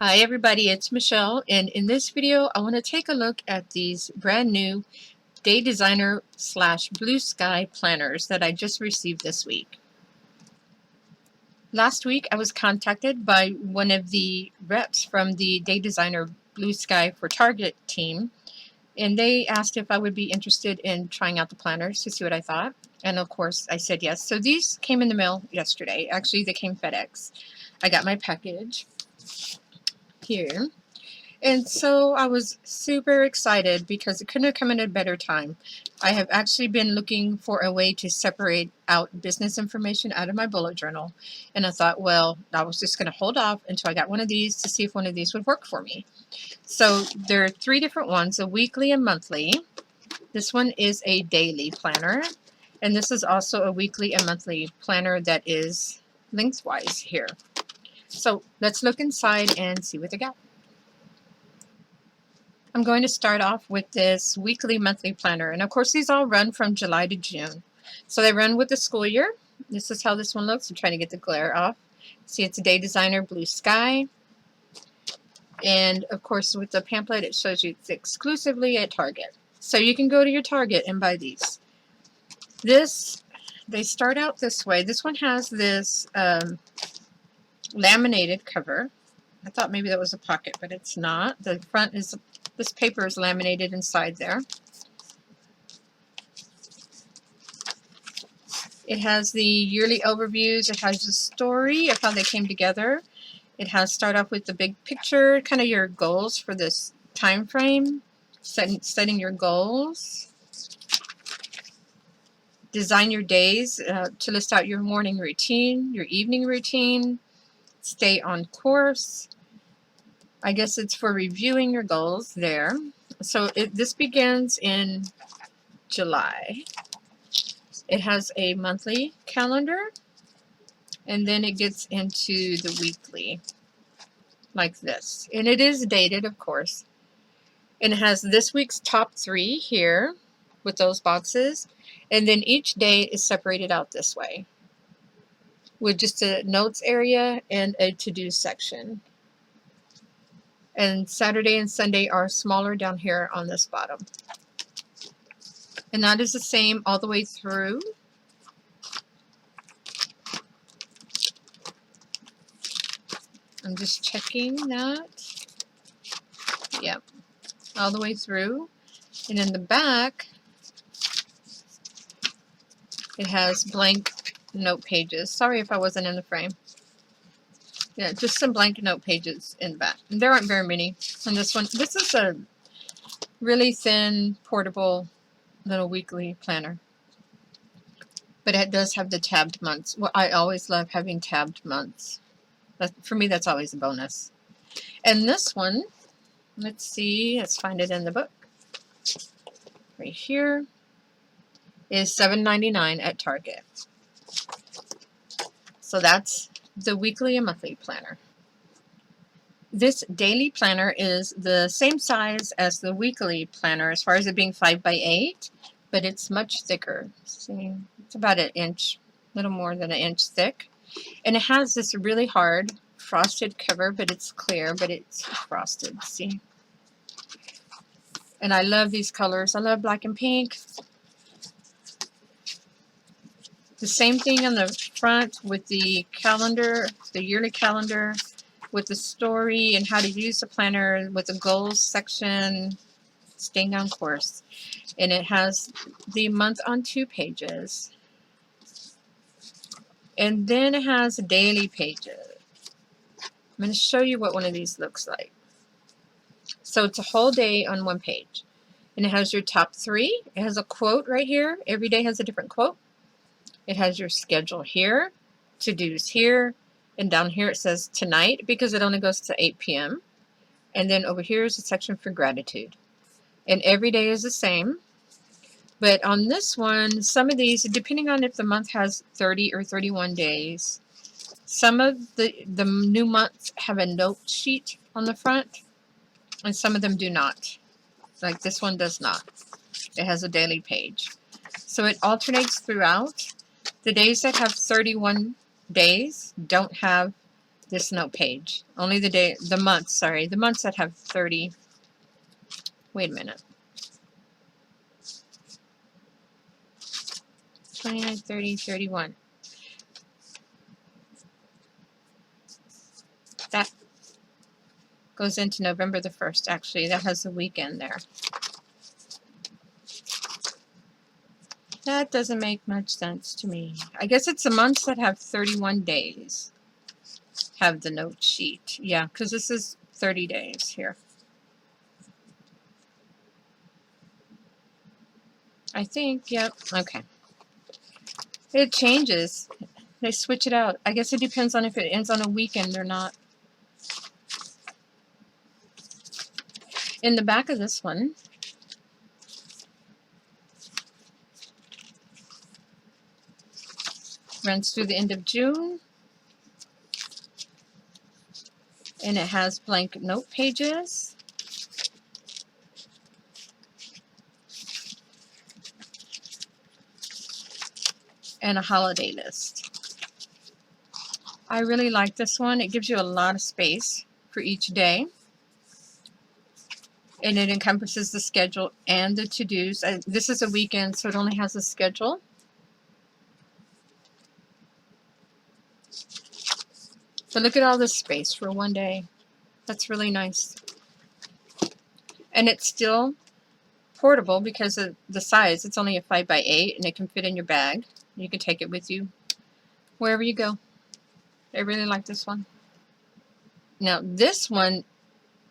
Hi everybody, it's Michelle, and in this video I want to take a look at these brand new Day Designer / Blue Sky planners that I just received this week. Last week I was contacted by one of the reps from the Day Designer Blue Sky for Target team, and they asked if I would be interested in trying out the planners to see what I thought, and of course I said yes. So these came in the mail yesterday. Actually, they came FedEx. I got my package here. And so I was super excited because it couldn't have come at a better time. I have actually been looking for a way to separate out business information out of my bullet journal. And I thought, well, I was just going to hold off until I got one of these to see if one of these would work for me. So there are 3 different ones, a weekly and monthly. This one is a daily planner. And this is also a weekly and monthly planner that is lengthwise here. So let's look inside and see what they got. I'm going to start off with this weekly monthly planner, and of course these all run from July to June. So they run with the school year. This is how this one looks. I'm trying to get the glare off. See, it's a Day Designer Blue Sky. And of course with the pamphlet it shows you it's exclusively at Target. So you can go to your Target and buy these. They start out this way. This one has this laminated cover. I thought maybe that was a pocket, but it's not. The front is, this paper is laminated inside there. It has the yearly overviews. It has the story of how they came together. It has start off with the big picture, kind of your goals for this time frame, setting your goals. Design your days to list out your morning routine, your evening routine. Stay on course. I guess it's for reviewing your goals there. So this begins in July. It has a monthly calendar, and then it gets into the weekly, like this. And it is dated, of course. And it has this week's top 3 here with those boxes. And then each day is separated out this way, with just a notes area and a to-do section. And Saturday and Sunday are smaller down here on this bottom. And that is the same all the way through. I'm just checking that. Yep, all the way through. And in the back, it has blank note pages. Sorry if I wasn't in the frame. Yeah, just some blank note pages in the back. And there aren't very many on this one. This is a really thin, portable little weekly planner. But it does have the tabbed months. Well, I always love having tabbed months. For me, that's always a bonus. And this one, let's see, let's find it in the book. Right here is $7.99 at Target. So that's the weekly and monthly planner. This daily planner is the same size as the weekly planner as far as it being 5 by 8, but it's much thicker. See, it's about an inch, a little more than an inch thick. And it has this really hard frosted cover, but it's clear, but it's frosted, see? And I love these colors. I love black and pink. The same thing on the front with the calendar, the yearly calendar, with the story and how to use the planner, with the goals section, staying on course. And it has the month on 2 pages. And then it has daily pages. I'm going to show you what one of these looks like. So it's a whole day on 1 page. And it has your top 3. It has a quote right here. Every day has a different quote. It has your schedule here, to-dos here, and down here it says tonight because it only goes to 8 p.m. And then over here is a section for gratitude. And every day is the same. But on this one, some of these, depending on if the month has 30 or 31 days, some of the new months have a note sheet on the front, and some of them do not. Like this one does not. It has a daily page. So it alternates throughout. The days that have 31 days don't have this note page. Only the months that have 30. Wait a minute. 29, 30, 31. That goes into November the 1st, actually. That has a weekend there. That doesn't make much sense to me. I guess it's the months that have 31 days. Have the note sheet. Yeah, because this is 30 days here. I think, yep. Okay. It changes. They switch it out. I guess it depends on if it ends on a weekend or not. In the back of this one, runs through the end of June, and it has blank note pages. And a holiday list. I really like this one. It gives you a lot of space for each day. And it encompasses the schedule and the to-dos. This is a weekend, so it only has a schedule. But look at all this space for one day. That's really nice. And it's still portable because of the size. It's only a 5x8 and it can fit in your bag. You can take it with you wherever you go. I really like this one. Now this one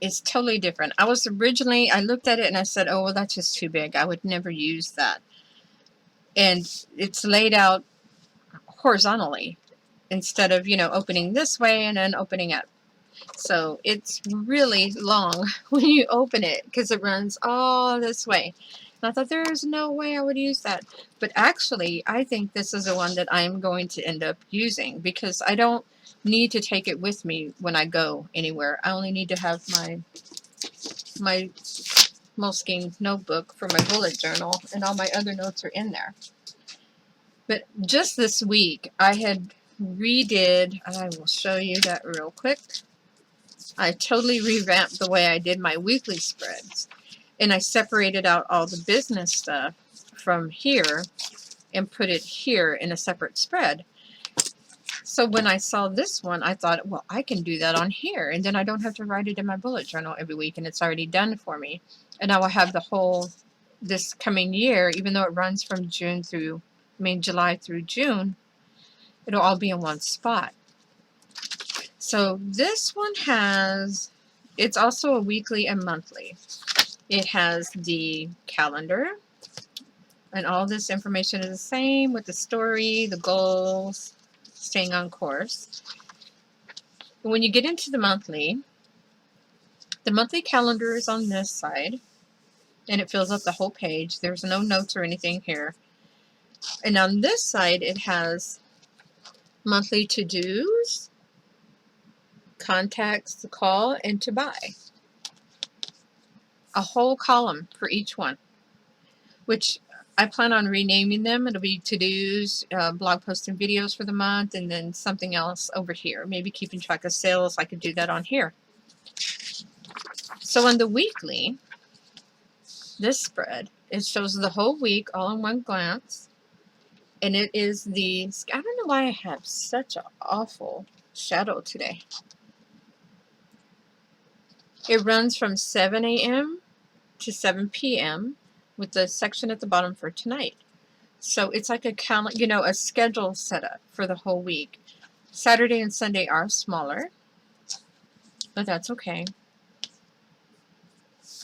is totally different. I looked at it and I said, oh, well, that's just too big. I would never use that. And it's laid out horizontally instead of, opening this way and then opening up. So it's really long when you open it because it runs all this way. And I thought there's no way I would use that. But actually, I think this is the one that I'm going to end up using because I don't need to take it with me when I go anywhere. I only need to have my Moleskine notebook for my bullet journal, and all my other notes are in there. But just this week, I had I will show you that real quick. I totally revamped the way I did my weekly spreads. And I separated out all the business stuff from here and put it here in a separate spread. So when I saw this one, I thought, well, I can do that on here. And then I don't have to write it in my bullet journal every week, and it's already done for me. And now I have this coming year, even though it runs from July through June, it'll all be in one spot. So this one it's also a weekly and monthly. It has the calendar, and all this information is the same with the story, the goals, staying on course. When you get into the monthly calendar is on this side, and it fills up the whole page. There's no notes or anything here. And on this side, it has monthly to-dos, contacts to call, and to buy. A whole column for each one, which I plan on renaming them. It'll be to-dos, blog posts and videos for the month, and then something else over here. Maybe keeping track of sales. I could do that on here. So on the weekly, this spread, it shows the whole week all in one glance. And it is I don't know why I have such an awful shadow today. It runs from 7 a.m. to 7 p.m. with the section at the bottom for tonight. So it's like a schedule setup for the whole week. Saturday and Sunday are smaller, but that's okay.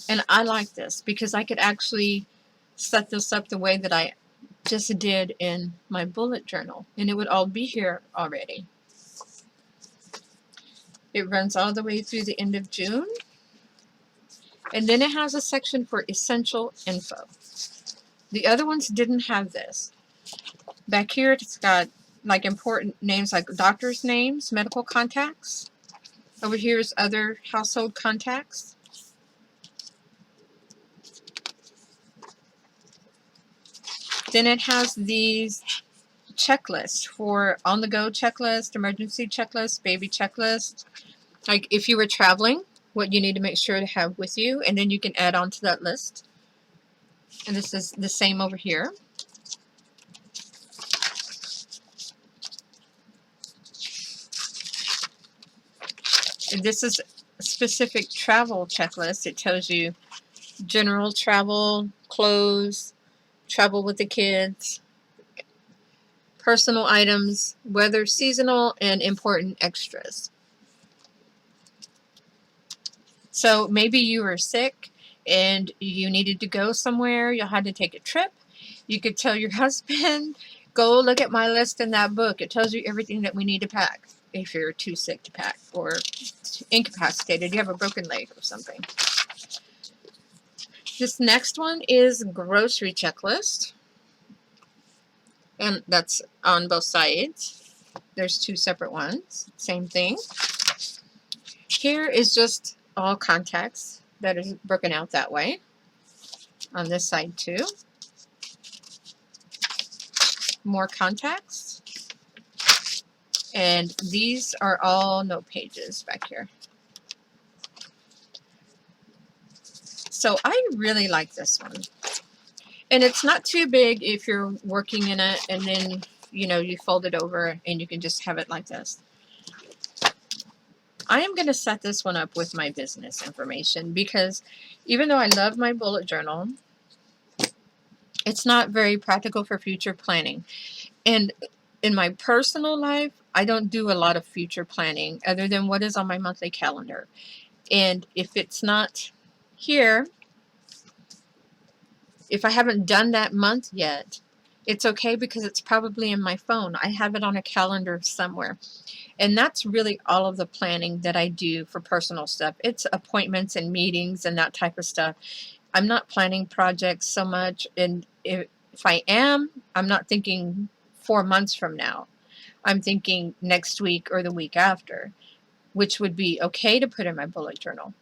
And I like this because I could actually set this up the way that I just did in my bullet journal, and it would all be here already. It runs all the way through the end of June. And then it has a section for essential info. The other ones didn't have this. Back here, it's got like important names like doctors' names, medical contacts. Over here is other household contacts. Then it has these checklists for on-the-go checklist, emergency checklist, baby checklist. Like if you were traveling, what you need to make sure to have with you, and then you can add on to that list. And this is the same over here. And this is a specific travel checklist. It tells you general travel, clothes, travel with the kids, personal items, weather, seasonal, and important extras. So maybe you were sick and you needed to go somewhere, you had to take a trip. You could tell your husband, go look at my list in that book. It tells you everything that we need to pack if you're too sick to pack or incapacitated, you have a broken leg or something. This next one is grocery checklist. And that's on both sides. There's two separate ones. Same thing. Here is just all contacts that is broken out that way. On this side too. More contacts. And these are all note pages back here. So I really like this one. And it's not too big if you're working in it, and then, you know, you fold it over and you can just have it like this. I am going to set this one up with my business information because even though I love my bullet journal, it's not very practical for future planning. And in my personal life, I don't do a lot of future planning other than what is on my monthly calendar. And if it's not here, if I haven't done that month yet, it's okay because it's probably in my phone. I have it on a calendar somewhere. And that's really all of the planning that I do for personal stuff. It's appointments and meetings and that type of stuff. I'm not planning projects so much. And if I am, I'm not thinking 4 months from now. I'm thinking next week or the week after, which would be okay to put in my bullet journal.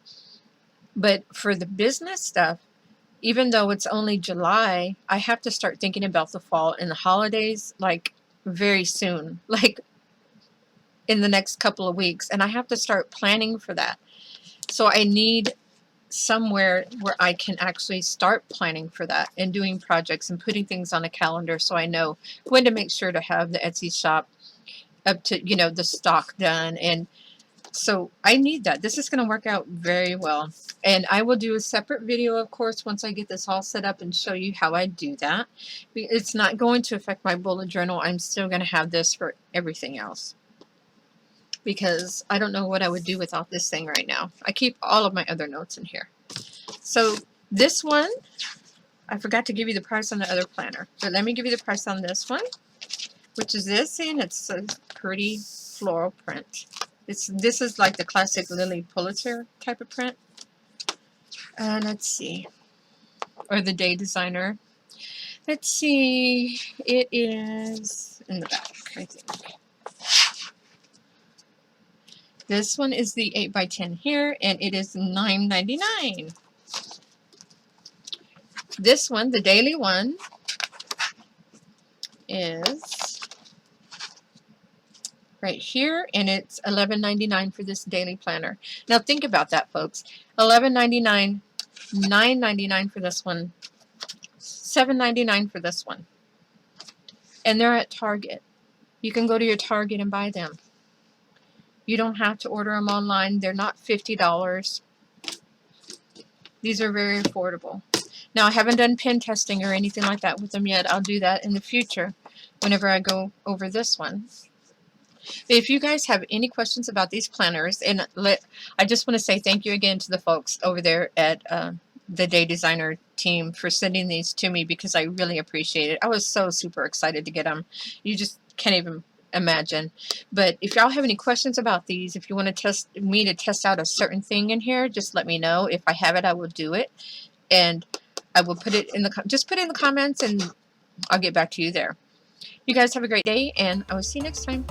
But for the business stuff, even though it's only July, I have to start thinking about the fall and the holidays like very soon, like in the next couple of weeks. And I have to start planning for that. So I need somewhere where I can actually start planning for that and doing projects and putting things on a calendar so I know when to make sure to have the Etsy shop up to, you know, the stock done. And so I need that. This is going to work out very well. And I will do a separate video, of course, once I get this all set up and show you how I do that. It's not going to affect my bullet journal. I'm still going to have this for everything else, because I don't know what I would do without this thing right now. I keep all of my other notes in here. So this one, I forgot to give you the price on the other planner. But let me give you the price on this one, which is this, and it's a pretty floral print. This is like the classic Lily Pulitzer type of print. Let's see. Or the Day Designer. Let's see. It is in the back, I think. This one is the 8x10 here, and it is $9.99. This one, the daily one, is right here, and it's $11.99 for this daily planner. Now think about that, folks. $11.99, $9.99 for this one, $7.99 for this one. And they're at Target. You can go to your Target and buy them. You don't have to order them online. They're not $50. These are very affordable. Now, I haven't done pen testing or anything like that with them yet. I'll do that in the future whenever I go over this one. But if you guys have any questions about these planners, and I just want to say thank you again to the folks over there at the Day Designer team for sending these to me, because I really appreciate it. I was so super excited to get them. You just can't even imagine. But if y'all have any questions about these, if you want to test me to test out a certain thing in here, just let me know. If I have it, I will do it, and I will put it in the just put it in the comments, and I'll get back to you there. You guys have a great day, and I will see you next time.